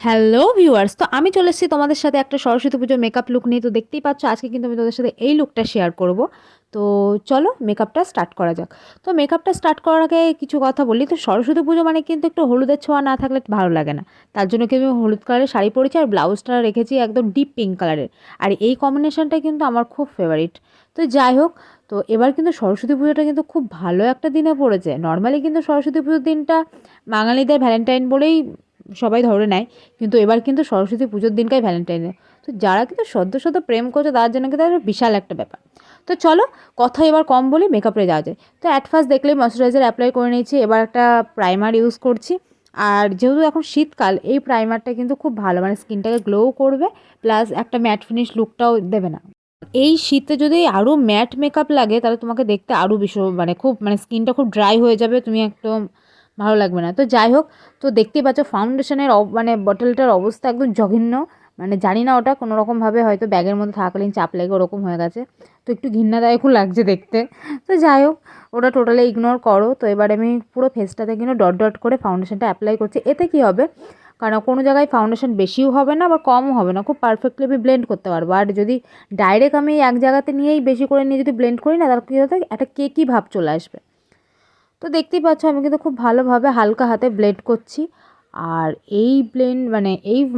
Hello viewers, তো আমি চলে এসেছি তোমাদের সাথে একটা সরস্বতী পুজোর মেকআপ লুক নিয়ে। তো দেখতেই পাচ্ছ আজকে কিন্তু আমি তোমাদের সাথে এই লুকটা শেয়ার করব। তো চলো মেকআপটা স্টার্ট করা যাক। তো মেকআপটা স্টার্ট করার আগে কিছু কথা বলি। তো সরস্বতী পুজো মানে কিন্তু একটু হলুদের ছোঁয়া না থাকলে ভালো লাগে না। তার জন্য কিন্তু আমি হলুদ কালারের শাড়ি পরেছি আর ব্লাউজটা রেখেছি একদম ডিপ পিঙ্ক কালারের। আর এই কম্বিনেশনটা কিন্তু আমার খুব ফেভারিট। তো যাই হোক, তো এবার কিন্তু সরস্বতী পুজোটা কিন্তু খুব ভালো একটা দিনে পড়েছে। নর্মালি কিন্তু সরস্বতী পুজোর দিনটা বাঙালিদের ভ্যালেন্টাইন বলেই সবাই ধরে নেয়, কিন্তু এবার কিন্তু সরস্বতী পুজোর দিনটাই ভ্যালেন্টাইন। তো যারা কিন্তু সদ্য সদ্য প্রেম করছে তার জন্য কিন্তু একটা বিশাল একটা ব্যাপার। তো চলো কথা এবার কম বলি, মেকআপে যাওয়া যায়। তো অ্যাট ফার্স্ট দেখলেই ময়শ্চারাইজার অ্যাপ্লাই করে নিয়েছি, এবার একটা প্রাইমার ইউজ করছি। আর যেহেতু এখন শীতকাল, এই প্রাইমারটা কিন্তু খুব ভালো, মানে স্কিনটাকে গ্লো করবে, প্লাস একটা ম্যাট ফিনিশ লুকটাও দেবে না। এই শীতে যদি আরও ম্যাট মেকআপ লাগে তাহলে তোমাকে দেখতে আরও বেশি মানে খুব মানে স্কিনটা খুব ড্রাই হয়ে যাবে, তুমি একদম ভালো লাগবে না। তো যাই হোক, তো দেখতেই পাচ্ছ ফাউন্ডেশনের মানে বটলটার অবস্থা একদম জঘন্য। মানে জানি না ওটা কোনো রকমভাবে হয়তো ব্যাগের মধ্যে থাকাকালীন চাপ লেগে ওরকম হয়ে গেছে। তো একটু ঘৃণাদায়কও লাগছে দেখতে। তো যাই হোক, ওটা টোটালি ইগনোর করো। তো এবার আমি পুরো ফেসটাতে কিন্তু ডট ডট করে ফাউন্ডেশনটা অ্যাপ্লাই করছি। এতে কী হবে, কারণ কোনো জায়গায় ফাউন্ডেশন বেশিও হবে না আবার কমও হবে না, খুব পারফেক্টলি আমি ব্লেন্ড করতে পারবো। আর যদি ডাইরেক্ট আমি এক জায়গাতে নিয়েই বেশি করে নিয়ে যদি ব্লেন্ড করি না, তাহলে কী হতো, একটা কেকি ভাব চলে আসবে। তো দেখতেই পাচ্ছ আমি কিন্তু খুব ভালোভাবে হালকা হাতে ব্লেন্ড করছি। আর এই ব্লেন্ড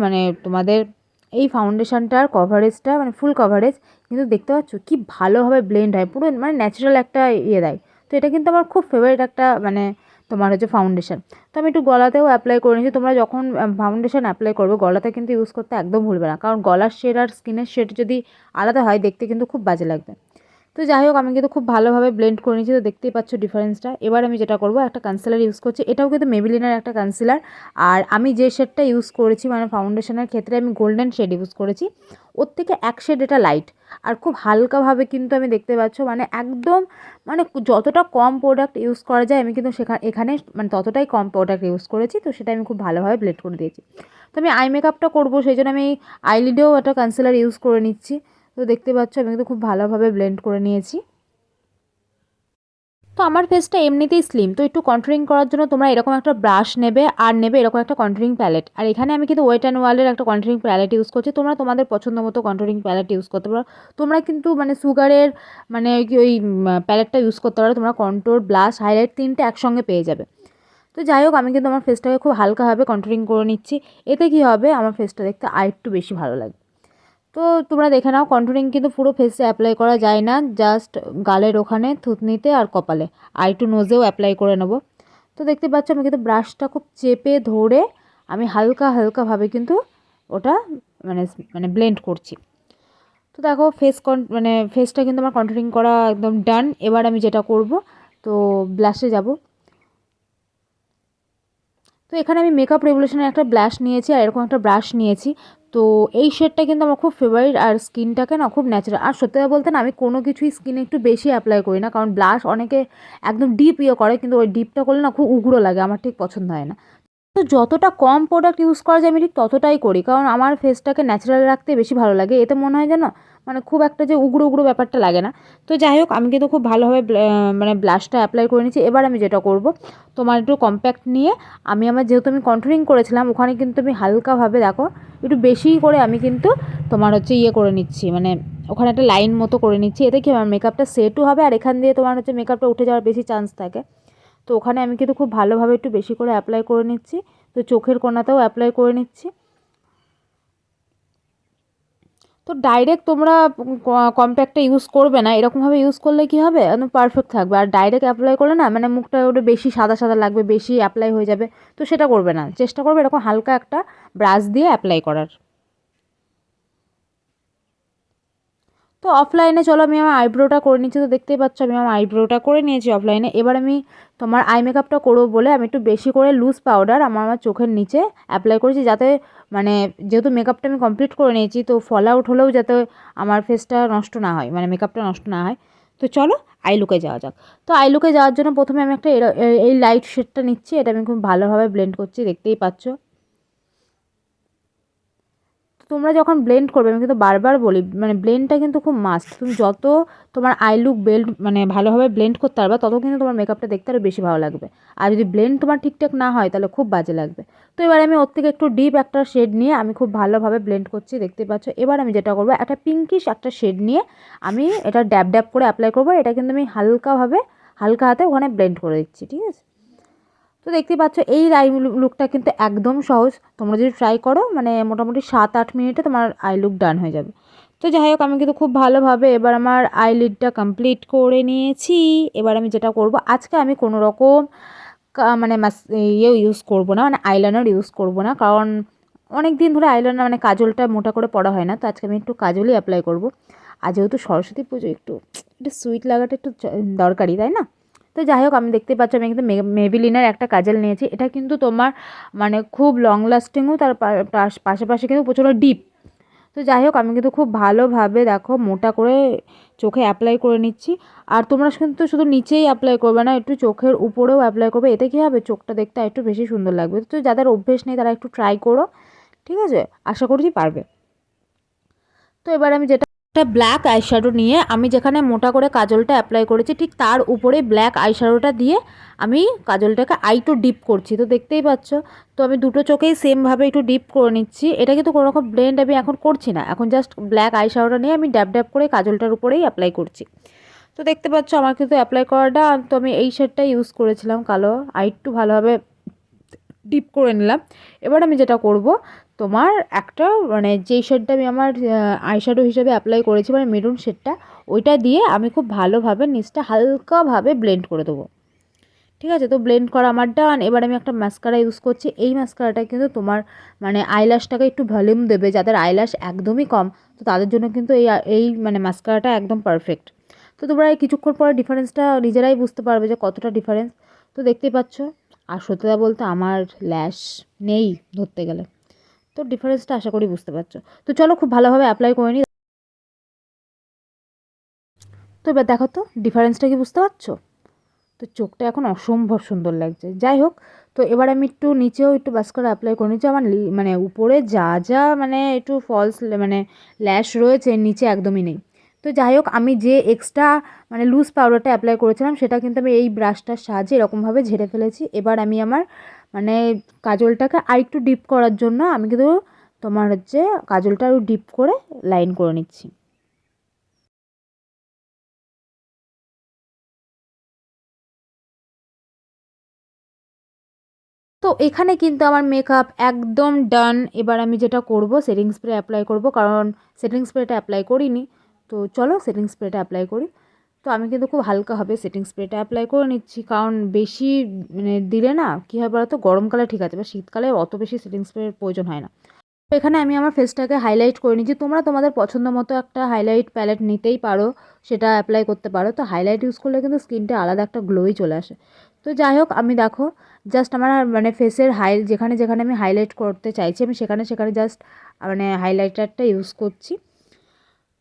মানে তোমাদের এই ফাউন্ডেশনটার কভারেজটা মানে ফুল কভারেজ কিন্তু দেখতে পাচ্ছ কি ভালোভাবে ব্লেন্ড হয়, পুরো মানে ন্যাচারাল একটা ইয়ে দেয়। তো এটা কিন্তু আমার খুব ফেভারিট একটা মানে তোমার হচ্ছে ফাউন্ডেশন। তো আমি একটু গলাতেও অ্যাপ্লাই করে নিয়েছি। তোমরা যখন ফাউন্ডেশন অ্যাপ্লাই করবে গলাতে কিন্তু ইউজ করতে একদম ভুলবে না, কারণ গলার শেড আর স্কিনের শেড যদি আলাদা হয় দেখতে কিন্তু খুব বাজে লাগবে। তো যাই হোক, আমি কিন্তু খুব ভালোভাবে ব্লেন্ড করে নিয়েছি। তো দেখতেই পাচ্ছ ডিফারেন্সটা। এবার আমি যেটা করবো, একটা কনসিলার ইউজ করছি, এটাও কিন্তু মেবিলিনের একটা কনসিলার। আর আমি যে শেডটা ইউজ করেছি মানে ফাউন্ডেশনের ক্ষেত্রে আমি গোল্ডেন শেড ইউজ করেছি, ওর থেকে এক শেড এটা লাইট। আর খুব হালকাভাবে কিন্তু আমি দেখতে পাচ্ছ মানে একদম মানে যতটা কম প্রোডাক্ট ইউজ করা যায় আমি কিন্তু এখানে মানে ততটাই কম প্রোডাক্ট ইউজ করেছি। তো সেটা আমি খুব ভালোভাবে ব্লেন্ড করে দিয়েছি। তো আমি আই মেকআপটা করবো, সেই জন্য আমি আইলিডেও একটা কনসিলার ইউজ করে নিচ্ছি। তো দেখতে পাচ্ছ আমি কিন্তু খুব ভালোভাবে ব্লেন্ড করে নিয়েছি। তো আমার ফেসটা এমনিতেই স্লিম, তো একটু কন্ট্যুরিং করার জন্য তোমরা এরকম একটা ব্রাশ নেবে আর নেবে এরকম একটা কন্ট্যুরিং প্যালেট। আর এখানে আমি কিন্তু ওয়েট অ্যান্ড ওয়ালের একটা কন্ট্যুরিং প্যালেট ইউজ করছি, তোমরা তোমাদের পছন্দ মতো কন্ট্যুরিং প্যালেট ইউজ করতে পারো। তোমরা কিন্তু মানে সুগারের মানে কি ওই প্যালেটটা ইউজ করতে পারো, তোমরা কন্ট্যুর ব্লাশ হাইলাইট তিনটে একসঙ্গে পেয়ে যাবে। তো যাই হোক, আমি কিন্তু আমার ফেসটাকে খুব হালকাভাবে কন্ট্যুরিং করে নিচ্ছি। এতে কী হবে, আমার ফেসটা দেখতে আরেকটু বেশি ভালো লাগবে। তো তোমরা দেখে নাও, কন্ট্যুরিং কিন্তু পুরো ফেসে অ্যাপ্লাই করা যায় না, জাস্ট গালের ওখানে, থুতনিতে আর কপালে, আর একটু নোজেও অ্যাপ্লাই করে নেব। তো দেখতে পাচ্ছ আমি কিন্তু ব্রাশটা খুব চেপে ধরে আমি হালকা হালকাভাবে কিন্তু ওটা মানে মানে ব্লেন্ড করছি। তো দেখো মানে ফেসটা কিন্তু আমার কন্ট্যুরিং করা একদম ডান। এবার আমি যেটা করব, তো ব্লাশে যাব। তো এখানে আমি মেকআপ রেভলিউশনের একটা ব্লাশ নিয়েছি আর এরকম একটা ব্রাশ নিয়েছি। তো এই শেডটা কিন্তু আমার খুব ফেভারিট, আর স্কিনটাকে না খুব ন্যাচারাল। আর সত্যি কথা বলতে না, আমি কোনো কিছুই স্কিনে একটু বেশি অ্যাপ্লাই করি না, কারণ ব্লাশ অনেকে একদম ডিপ ইয়ে করে, কিন্তু ওই ডিপটা করলে না খুব উগ্র লাগে, আমার ঠিক পছন্দ হয় না। তো যতটা কম প্রোডাক্ট ইউজ করা যায় আমি ঠিক ততটাই করি, কারণ আমার ফেসটাকে ন্যাচারাল রাখতে বেশি ভালো লাগে। এতে মনে হয় যেন মানে খুব একটা যে উগ্র উগ্র ব্যাপারটা লাগে না। তো যাই হোক, আমি কিন্তু খুব ভালোভাবে মানে ব্লাশটা অ্যাপ্লাই করে নিচ্ছি। এবার আমি যেটা করব, তোমার একটু কম্প্যাক্ট নিয়ে আমি আমার যেহেতু আমি কন্ট্যুরিং করেছিলাম ওখানে কিন্তু আমি হালকাভাবে দেখো একটু বেশি করে আমি কিন্তু তোমার হচ্ছে ইয়ে করে নিচ্ছি, মানে ওখানে একটা লাইন মতো করে নিচ্ছি। এতে কি আমার মেকআপটা সেটও হবে আর এখান দিয়ে তোমার হচ্ছে মেকআপটা উঠে যাওয়ার বেশি চান্স থাকে। তো ওখানে আমি কিন্তু খুব ভালোভাবে একটু বেশি করে অ্যাপ্লাই করে নিচ্ছি। তো চোখের কোণাতেও অ্যাপ্লাই করে নিচ্ছি। তো ডাইরেক্ট তোমরা কম্প্যাক্টটা ইউজ করবে না, এরকমভাবে ইউজ করলে কী হবে, একদম পারফেক্ট থাকবে। আর ডাইরেক্ট অ্যাপ্লাই করলে না মানে মুখটা ওটা বেশি সাদা সাদা লাগবে, বেশি অ্যাপ্লাই হয়ে যাবে। তো সেটা করবে না, চেষ্টা করবে এরকম হালকা একটা ব্রাশ দিয়ে অ্যাপ্লাই করার। তো অফলাইনে চলো আমি আমার আইব্রোটা করে নিচ্ছি। তো দেখতেই পাচ্ছ আমি আমার আইব্রোটা করে নিয়েছি অফলাইনে। এবার আমি তোমার আই মেকআপটা করবো বলে আমি একটু বেশি করে লুজ পাউডার আমার চোখের নিচে অ্যাপ্লাই করেছি, যাতে মানে যেহেতু মেকআপটা আমি কমপ্লিট করে নিয়েছি, তো ফল আউট হলেও যাতে আমার ফেসটা নষ্ট না হয়, মানে মেকআপটা নষ্ট না হয়। তো চলো আই লুকে যাওয়া যাক। তো আই লুকে যাওয়ার জন্য প্রথমে আমি একটা এই লাইট শেডটা নিচ্ছি, এটা আমি খুব ভালোভাবে ব্লেন্ড করছি, দেখতেই পাচ্ছ। তোমরা যখন ব্লেন্ড করবে, আমি কিন্তু বারবার বলি মানে ব্লেন্ডটা কিন্তু খুব মাস্ট। তুমি যত তোমার আই লুক বেল্ট মানে ভালোভাবে ব্লেন্ড করতে পারবে, তত কিন্তু তোমার মেকআপটা দেখতে আরও বেশি ভালো লাগবে। আর যদি ব্লেন্ড তোমার ঠিকঠাক না হয় তাহলে খুব বাজে লাগবে। তো এবার আমি ওর থেকে একটু ডিপ একটা শেড নিয়ে আমি খুব ভালোভাবে ব্লেন্ড করছি, দেখতে পাচ্ছ। এবার আমি যেটা করবো, একটা পিঙ্কিশ একটা শেড নিয়ে আমি এটা ড্যাব ড্যাব করে অ্যাপ্লাই করবো। এটা কিন্তু আমি হালকা হাতে ওখানে ব্লেন্ড করে দিচ্ছি, ঠিক আছে। তো দেখতে পাচ্ছ এই আই লুকটা কিন্তু একদম সহজ। তোমরা যদি ট্রাই করো মানে মোটামুটি 7-8 মিনিটে তোমার আই লুক ডান হয়ে যাবে। তো যাই হোক, আমি কিন্তু খুব ভালোভাবে এবার আমার আইলিডটা কমপ্লিট করে নিয়েছি। এবার আমি যেটা করব, আজকে আমি কোনো রকম মানে ইউজ করব না, মানে আইলাইনার ইউজ করব না, কারণ অনেক দিন ধরে আইলাইনার মানে কাজলটা মোটা করে পড়া হয় না। তো আজকে আমি একটু কাজলই অ্যাপ্লাই করব। আর যেহেতু সরস্বতী পুজো, একটু সুইট লাগাটা একটু দরকারি, তাই না? তো যাই হোক, আমি দেখতে পাচ্ছি আমি কিন্তু মেবিলিনের একটা কাজল নিয়েছি। এটা কিন্তু তোমার মানে খুব লং লাস্টিংও, তার পাশাপাশি কিন্তু প্রচণ্ড ডিপ। তো যাই হোক, আমি কিন্তু খুব ভালোভাবে দেখো মোটা করে চোখে অ্যাপ্লাই করে নিচ্ছি। আর তোমরা কিন্তু শুধু নিচেই অ্যাপ্লাই করবে না, একটু চোখের উপরেও অ্যাপ্লাই করবে। এতে কী হবে, চোখটা দেখতে একটু বেশি সুন্দর লাগবে। তো যাদের অভ্যেস নেই তারা একটু ট্রাই করো, ঠিক আছে? আশা করছি পারবে। তো এবার আমি যেটা একটা ব্ল্যাক আইশ্যাডো নিয়ে আমি যেখানে মোটা করে কাজলটা অ্যাপ্লাই করেছি, ঠিক তার উপরে ব্ল্যাক আইশ্যাডোটা দিয়ে আমি কাজলটাকে আইটু ডিপ করছি। তো দেখতেই পাচ্ছ। তো আমি দুটো চোখেই সেমভাবে একটু ডিপ করে নিচ্ছি। এটা কিন্তু কোনো রকম ব্লেন্ড আমি এখন করছি না, এখন জাস্ট ব্ল্যাক আইশ্যাডোটা নিয়ে আমি ড্যাব ড্যাব করে কাজলটার উপরেই অ্যাপ্লাই করছি। তো দেখতে পাচ্ছ আমার কিন্তু অ্যাপ্লাই করাটা, তো আমি এই শেডটা ইউজ করেছিলাম কালো, আরেকটু ভালোভাবে ডিপ করে নিলাম। এবার আমি যেটা করব, তোমার একটা মানে যেই শেডটা আমি আমার আইশ্যাডো হিসেবে অ্যাপ্লাই করেছি মানে মেরুন শেডটা, ওইটা দিয়ে আমি খুব ভালোভাবে নিচটা হালকাভাবে ব্লেন্ড করে দেবো, ঠিক আছে? তো ব্লেন্ড করা আমার ডান। এবার আমি একটা মাস্কারা ইউজ করছি। এই মাস্কারাটা কিন্তু তোমার মানে আইল্যাশটাকে একটু ভলিউম দেবে। যাদের আইল্যাশ একদমই কম, তো তাদের জন্য কিন্তু এই মানে মাস্কারাটা একদম পারফেক্ট। তো তোমরা এই কিছুক্ষণ পরে ডিফারেন্সটা নিজেরাই বুঝতে পারবে যে কতটা ডিফারেন্স। তো দেখতেই পাচ্ছ। আর সত্যি কথা বলতে আমার ল্যাশ নেই ধরতে গেলে, তো ডিফারেন্সটা আশা করি বুঝতে পারছো। তো চলো খুব ভালোভাবে অ্যাপ্লাই করে নিই। তো এবার দেখো তো ডিফারেন্সটা কি বুঝতে পারছো? তো চোখটা এখন অসম্ভব সুন্দর লাগছে। যাই হোক, তো এবার আমি একটু নিচেও একটু মাস্কারা অ্যাপ্লাই করে নিচ্ছি। আমার মানে উপরে যা যা মানে একটু ফলস মানে ল্যাশ রয়েছে, নিচে একদমই নেই। তো যাই হোক, আমি যে এক্সট্রা মানে লুজ পাউডারটা অ্যাপ্লাই করেছিলাম সেটা কিন্তু আমি এই ব্রাশটার সাহায্যে এরকমভাবে ঝেড়ে ফেলেছি। এবার আমি আমার মানে কাজলটাকে আরেকটু ডিপ করার জন্য আমি কিন্তু তোমার হচ্ছে কাজলটা আরও ডিপ করে লাইন করে নিচ্ছি। তো এখানে কিন্তু আমার মেকআপ একদম ডান। এবার আমি যেটা করব, সেটিং স্প্রে অ্যাপ্লাই করব, কারণ সেটিং স্প্রেটা অ্যাপ্লাই করিনি। তো চলো সেটিং স্প্রেটা অ্যাপ্লাই করি। তো আমি কিন্তু খুব হালকাভাবে সেটিং স্প্রেটা অ্যাপ্লাই করে নিচ্ছি, কারণ বেশি মানে দিলে না কী হয় বলো তো, গরমকালে ঠিক আছে, বা শীতকালে অত বেশি সেটিং স্প্রের প্রয়োজন হয় না। তো এখানে আমি আমার ফেসটাকে হাইলাইট করে নিচ্ছি। তোমরা তোমাদের পছন্দ মতো একটা হাইলাইট প্যালেট নিতেই পারো, সেটা অ্যাপ্লাই করতে পারো। তো হাইলাইট ইউজ করলে কিন্তু স্কিনটা আলাদা একটা গ্লোই চলে আসে। তো যাই হোক, আমি দেখো জাস্ট আমার মানে ফেসের যেখানে যেখানে আমি হাইলাইট করতে চাইছি আমি সেখানে সেখানে জাস্ট মানে হাইলাইটারটা ইউজ করছি।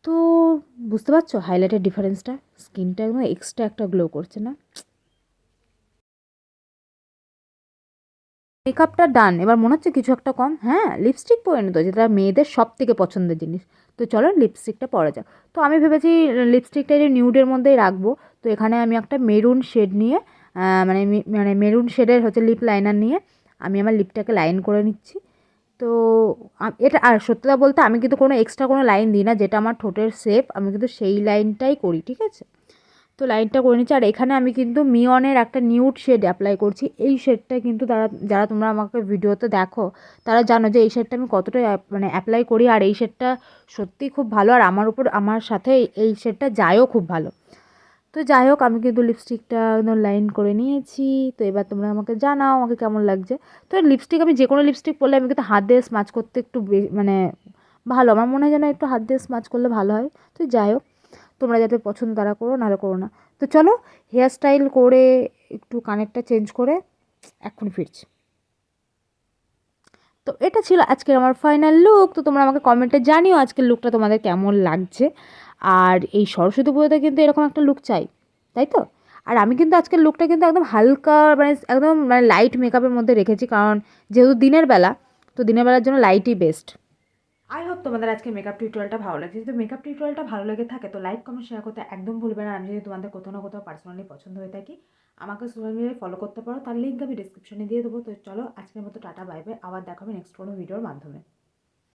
তো বুঝতে পারছো হাইলাইটের ডিফারেন্সটা, স্কিনটা একদম এক্সট্রা একটা গ্লো করছে না? মেকআপটা ডান। এবার মনে হচ্ছে কিছু একটা কম, হ্যাঁ লিপস্টিক পরে নিতো, যেটা মেয়েদের সব থেকে পছন্দের জিনিস। তো চলো লিপস্টিকটা পরা যাক। তো আমি ভেবেছি লিপস্টিকটা এই নিউডের মধ্যেই রাখবো। তো এখানে আমি একটা মেরুন শেড নিয়ে মানে মানে মেরুন শেডের হচ্ছে লিপ লাইনার নিয়ে আমি আমার লিপটাকে লাইন করে নিচ্ছি। তো এটা আর সত্যতা বলতে আমি কিন্তু কোনো এক্সট্রা কোনো লাইন দিই না, যেটা আমার ঠোঁটের শেপ আমি কিন্তু সেই লাইনটাই করি, ঠিক আছে? তো লাইনটা করে নিচ্ছি। আর এখানে আমি কিন্তু মিয়নের একটা নিউড শেড অ্যাপ্লাই করছি। এই শেডটা কিন্তু যারা তোমরা আমাকে ভিডিওতে দেখো তারা জানো যে এই শেডটা আমি কতটা মানে অ্যাপ্লাই করি। আর এই শেডটা সত্যিই খুব ভালো, আর আমার সাথে এই শেডটা যায়ও খুব ভালো। তো যাই হোক, আমি কিন্তু লিপস্টিকটা একদম লাইন করে নিয়েছি। তো এবার তোমরা আমাকে জানাও আমাকে কেমন লাগছে। তো লিপস্টিক আমি যে কোনো লিপস্টিক পরলে আমি কিন্তু হাত দিয়ে স্মাচ করতে একটু মানে ভালো, আমার মনে হয় যেন একটু হাত দিয়ে স্মাচ করলে ভালো হয়। তো যাই হোক, তোমরা যাদের পছন্দ তারা করো, নাহলে করো না। তো চলো হেয়ার স্টাইল করে একটু কানেরটা চেঞ্জ করে এক্ষুনি ফিরছি। তো এটা ছিল আজকের আমার ফাইনাল লুক। তো তোমরা আমাকে কমেন্টে জানিও আজকের লুকটা তোমাদের কেমন লাগছে। আর এই সরস্বতী পুজোতে কিন্তু এরকম একটা লুক চাই, তাই তো? আর আমি কিন্তু আজকের লুকটা কিন্তু একদম হালকা মানে একদম মানে লাইট মেকআপের মধ্যে রেখেছি, কারণ যেহেতু দিনের বেলা, তো দিনের বেলার জন্য লাইটই বেস্ট। আই হোপ তোমাদের আজকে মেকআপ টিউটোরিয়ালটা ভালো লাগছে। যদি মেকআপ টিউটোরিয়ালটা ভালো লেগে থাকে তো লাইক কমেন্ট শেয়ার করতে একদম ভুলবে না। আমি যদি তোমাদের কোথাও না কোথাও পার্সোনালি পছন্দ হয়ে থাকি আমাকে সোশ্যাল মিডিয়ায় ফলো করতে পারো, তার লিঙ্ক আমি ডিসক্রিপশনে দিয়ে দেবো। তো চলো আজকের মতো টাটা বাই বাই, আবার দেখাবে নেক্সট কোনো ভিডিওর মাধ্যমে।